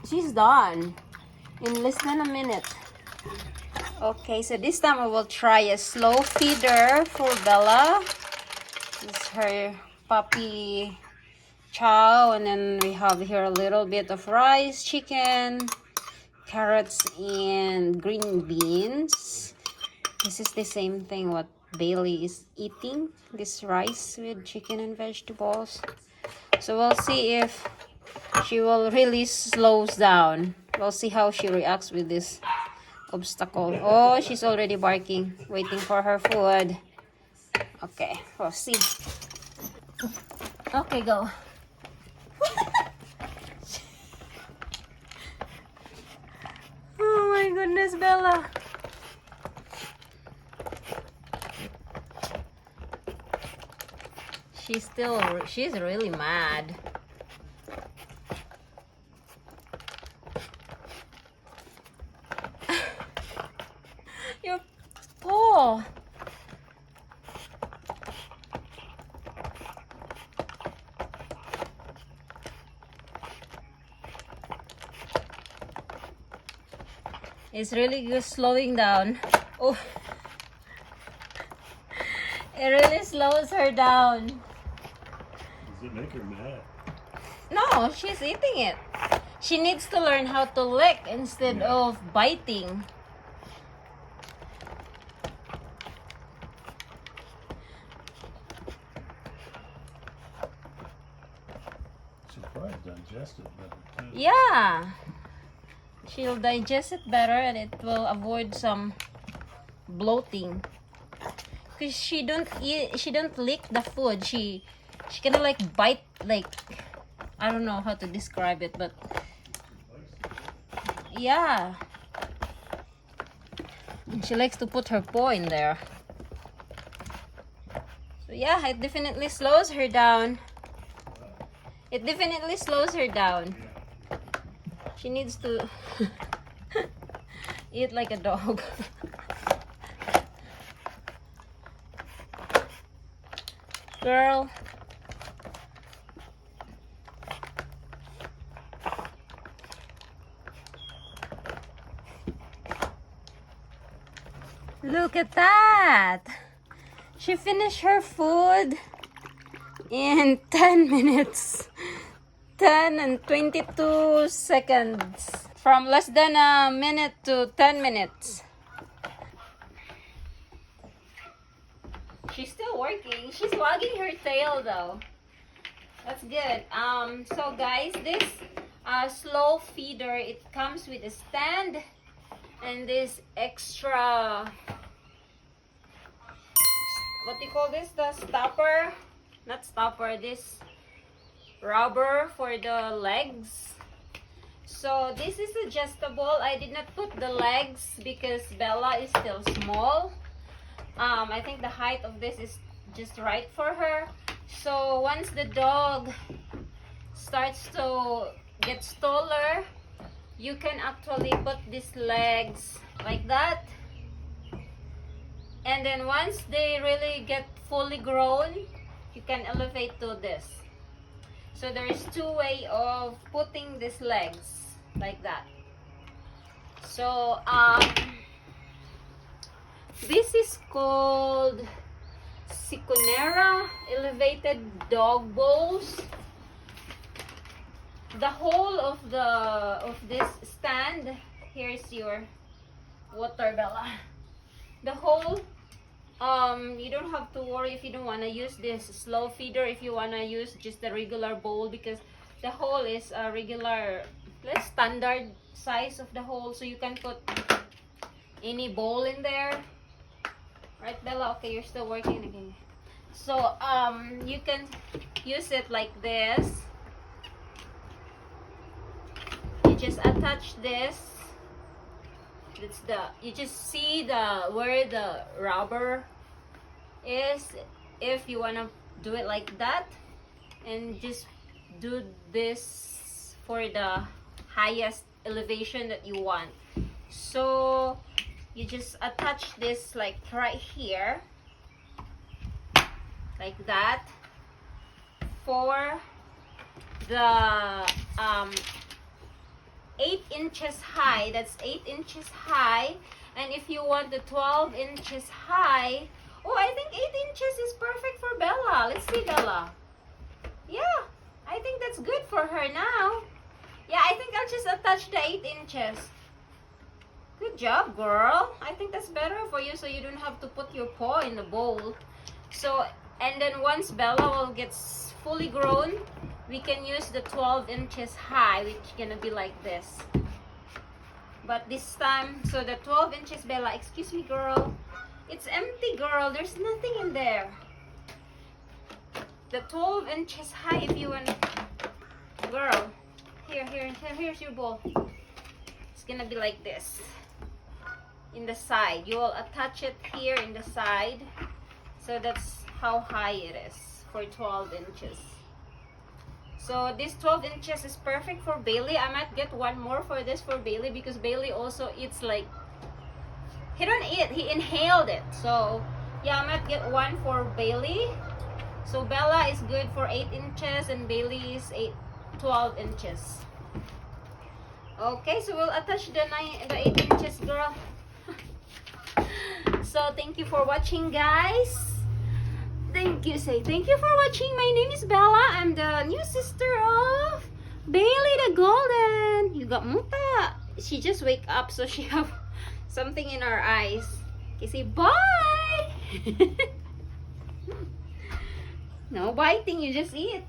She's done in less than a minute. Okay, so this time I will try a slow feeder for Bella. This is her puppy chow, and then we have here a little bit of rice, chicken, carrots, and green beans. This is the same thing what Bailey is eating, this rice with chicken and vegetables. So we'll see if she will really slows down. We'll see how she reacts with this obstacle. Oh, she's already barking, waiting for her food. Okay, we'll see. Okay, go. Oh my goodness, Bella. She's really mad. Your paw. It's really good slowing down. Oh, it really slows her down. Does it make her mad? No, she's eating it. She needs to learn how to lick instead of biting. She'll probably digest it better too. Yeah. She'll digest it better and it will avoid some bloating. Cause she don't lick the food. She kinda like bite, like, I don't know how to describe it, but yeah. And she likes to put her paw in there. So yeah, it definitely slows her down. It definitely slows her down. She needs to eat like a dog. Girl. Look at that. She finished her food in 10 minutes. 10 and 22 seconds. From less than a minute to 10 minutes. She's still working. She's wagging her tail though. That's good. So guys, this slow feeder, it comes with a stand and this extra, what do you call this? The stopper? Not stopper, this rubber for the legs. So this is adjustable. I did not put the legs because Bella is still small. I think the height of this is just right for her. So once the dog starts to get taller, you can actually put these legs like that. And then once they really get fully grown, you can elevate to this. So there is two ways of putting these legs like that. So this is called Siconera elevated dog bowls. The whole of this stand, here's your water, Bella. The whole, you don't have to worry if you don't want to use this slow feeder, if you want to use just the regular bowl, because the hole is a regular, standard size of the hole, so you can put any bowl in there. Right, Bella? Okay, you're still working again. So you can use it like this. You just attach this. It's you just see where the rubber is, if you want to do it like that, and just do this for the highest elevation that you want. So you just attach this like right here, like that, for the inches high. That's 8 inches high. And if you want the 12 inches high, oh, I think 8 inches is perfect for Bella. Let's see, Bella. Yeah, I think that's good for her now. Yeah, I think I'll just attach the 8 inches. Good job, girl. I think that's better for you so you don't have to put your paw in the bowl. So, and then once Bella will get fully grown, we can use the 12 inches high, which is gonna be like this. But this time, so the 12 inches, Bella, excuse me, girl. It's empty, girl. There's nothing in there. The 12 inches high, if you want, girl. Here's your bowl. It's gonna be like this. In the side, you will attach it here in the side. So that's how high it is for 12 inches. So this 12 inches is perfect for Bailey. I might get one more for this for Bailey because Bailey also eats like, he don't eat, he inhaled it. So yeah, I might get one for Bailey. So Bella is good for 8 inches and Bailey is 12 inches. Okay, so we'll attach the 8 inches, girl. So thank you for watching, guys. Thank you. Say thank you for watching. My name is Bella. I'm the new sister of Bailey the Golden. You got muta. She just wake up, so she have something in her eyes. Okay, say bye. No biting. You just eat.